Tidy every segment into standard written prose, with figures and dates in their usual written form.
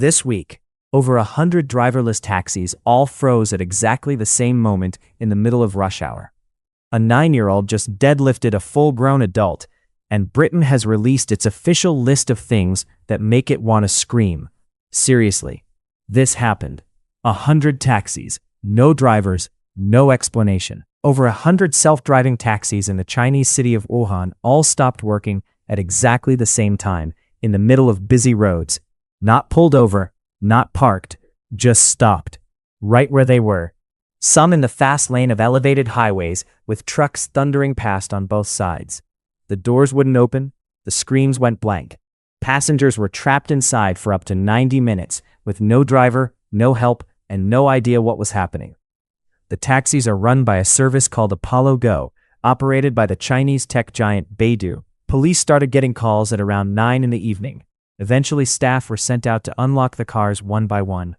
This week, over 100 driverless taxis all froze at exactly the same moment in the middle of rush hour. A 9-year-old just deadlifted a full-grown adult, and Britain has released its official list of things that make it want to scream. Seriously, this happened. 100 taxis, no drivers, no explanation. Over 100 self-driving taxis in the Chinese city of Wuhan all stopped working at exactly the same time in the middle of busy roads. Not pulled over, not parked, just stopped. Right where they were. Some in the fast lane of elevated highways with trucks thundering past on both sides. The doors wouldn't open, the screens went blank. Passengers were trapped inside for up to 90 minutes with no driver, no help, and no idea what was happening. The taxis are run by a service called Apollo Go, operated by the Chinese tech giant Baidu. Police started getting calls at around 9 in the evening. Eventually, staff were sent out to unlock the cars one by one.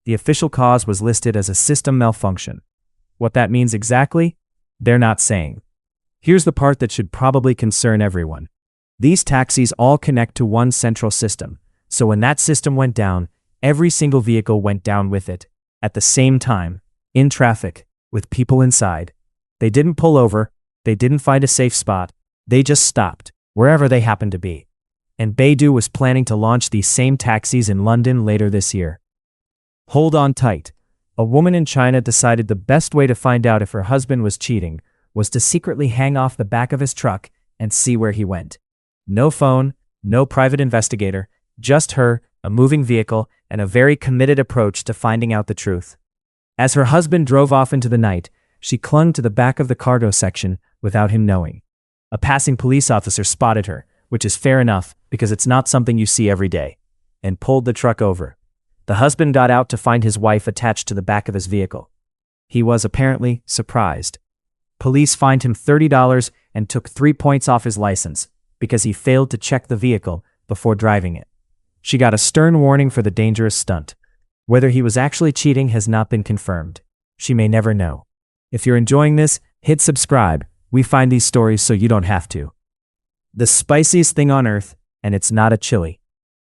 The official cause was listed as a system malfunction. What that means exactly? They're not saying. Here's the part that should probably concern everyone. These taxis all connect to one central system, so when that system went down, every single vehicle went down with it, at the same time, in traffic, with people inside. They didn't pull over, they didn't find a safe spot, they just stopped, wherever they happened to be. And Baidu was planning to launch these same taxis in London later this year. Hold on tight. A woman in China decided the best way to find out if her husband was cheating was to secretly hang off the back of his truck and see where he went. No phone, no private investigator, just her, a moving vehicle, and a very committed approach to finding out the truth. As her husband drove off into the night, she clung to the back of the cargo section without him knowing. A passing police officer spotted her, which is fair enough because it's not something you see every day, and pulled the truck over. The husband got out to find his wife attached to the back of his vehicle. He was apparently surprised. Police fined him $30 and took 3 points off his license because he failed to check the vehicle before driving it. She got a stern warning for the dangerous stunt. Whether he was actually cheating has not been confirmed. She may never know. If you're enjoying this, hit subscribe. We find these stories so you don't have to. The spiciest thing on earth, and it's not a chili.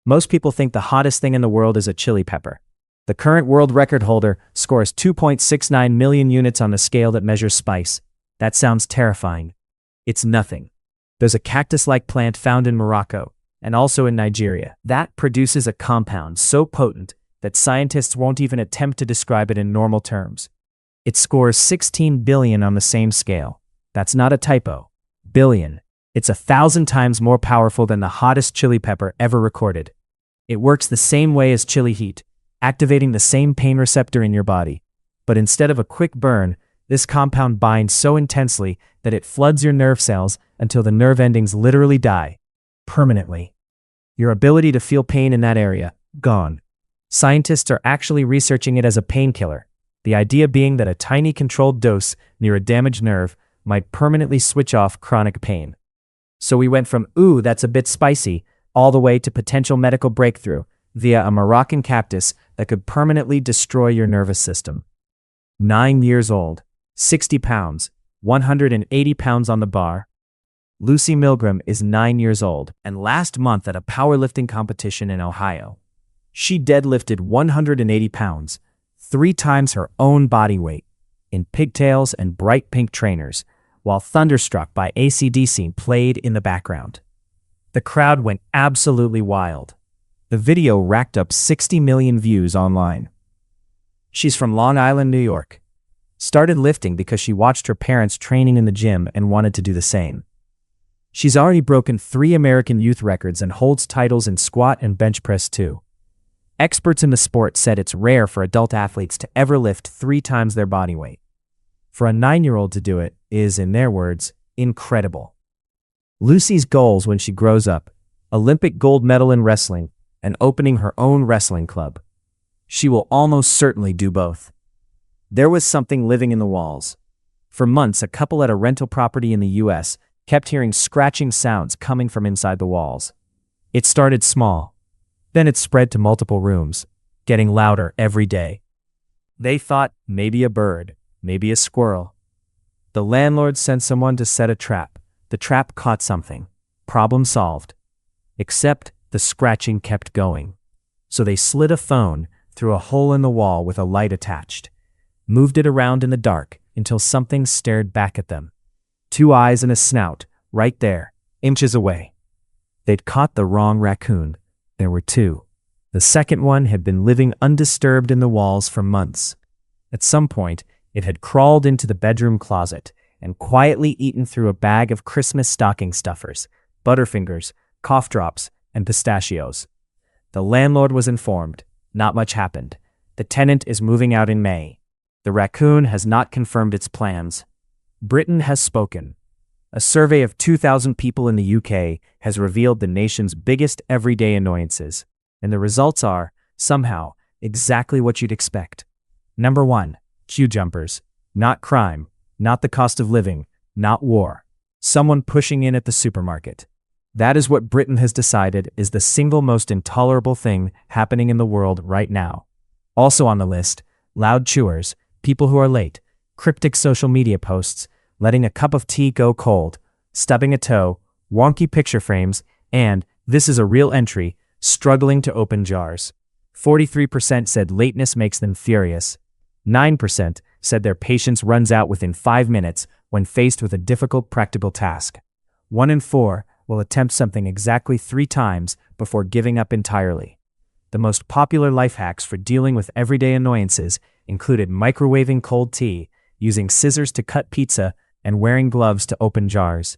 Most people think the hottest thing in the world is a chili pepper. The current world record holder scores 2.69 million units on the scale that measures spice. That sounds terrifying. It's nothing. There's a cactus-like plant found in Morocco, and also in Nigeria, that produces a compound so potent that scientists won't even attempt to describe it in normal terms. It scores 16 billion on the same scale. That's not a typo. Billion. It's 1,000 times more powerful than the hottest chili pepper ever recorded. It works the same way as chili heat, activating the same pain receptor in your body. But instead of a quick burn, this compound binds so intensely that it floods your nerve cells until the nerve endings literally die. Permanently. Your ability to feel pain in that area, gone. Scientists are actually researching it as a painkiller, the idea being that a tiny controlled dose near a damaged nerve might permanently switch off chronic pain. So we went from, ooh, that's a bit spicy, all the way to potential medical breakthrough via a Moroccan cactus that could permanently destroy your nervous system. 9 years old, 60 pounds, 180 pounds on the bar. Lucy Milgram is 9 years old, and last month at a powerlifting competition in Ohio, she deadlifted 180 pounds, 3 times her own body weight, in pigtails and bright pink trainers, while Thunderstruck by AC/DC played in the background. The crowd went absolutely wild. The video racked up 60 million views online. She's from Long Island, New York. Started lifting because she watched her parents training in the gym and wanted to do the same. She's already broken 3 American youth records and holds titles in squat and bench press too. Experts in the sport said it's rare for adult athletes to ever lift 3 times their body weight. For a 9-year-old to do it is, in their words, incredible. Lucy's goals when she grows up: Olympic gold medal in wrestling and opening her own wrestling club. She will almost certainly do both. There was something living in the walls. For months, a couple at a rental property in the US kept hearing scratching sounds coming from inside the walls. It started small. Then it spread to multiple rooms, getting louder every day. They thought maybe a bird, maybe a squirrel. The landlord sent someone to set a trap. The trap caught something. Problem solved. Except the scratching kept going. So they slid a phone through a hole in the wall with a light attached, moved it around in the dark until something stared back at them. 2 eyes and a snout, right there, inches away. They'd caught the wrong raccoon. There were 2. The second one had been living undisturbed in the walls for months. At some point, it had crawled into the bedroom closet and quietly eaten through a bag of Christmas stocking stuffers, Butterfingers, cough drops, and pistachios. The landlord was informed. Not much happened. The tenant is moving out in May. The raccoon has not confirmed its plans. Britain has spoken. A survey of 2,000 people in the UK has revealed the nation's biggest everyday annoyances, and the results are, somehow, exactly what you'd expect. Number 1. Queue jumpers. Not crime, not the cost of living, not war. Someone pushing in at the supermarket. That is what Britain has decided is the single most intolerable thing happening in the world right now. Also on the list, loud chewers, people who are late, cryptic social media posts, letting a cup of tea go cold, stubbing a toe, wonky picture frames, and, this is a real entry, struggling to open jars. 43% said lateness makes them furious. 9% said their patience runs out within 5 minutes when faced with a difficult practical task. 1 in 4 will attempt something exactly 3 times before giving up entirely. The most popular life hacks for dealing with everyday annoyances included microwaving cold tea, using scissors to cut pizza, and wearing gloves to open jars.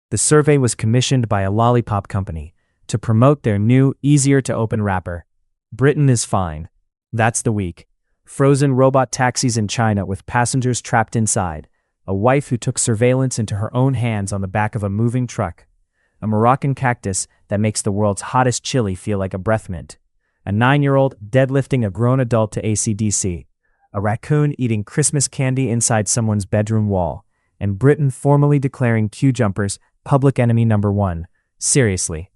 The survey was commissioned by a lollipop company to promote their new, easier-to-open wrapper. Britain is fine. That's the week. Frozen robot taxis in China with passengers trapped inside. A wife who took surveillance into her own hands on the back of a moving truck. A Moroccan cactus that makes the world's hottest chili feel like a breath mint. A 9-year-old deadlifting a grown adult to AC/DC. A raccoon eating Christmas candy inside someone's bedroom wall. And Britain formally declaring queue jumpers public enemy number 1. Seriously,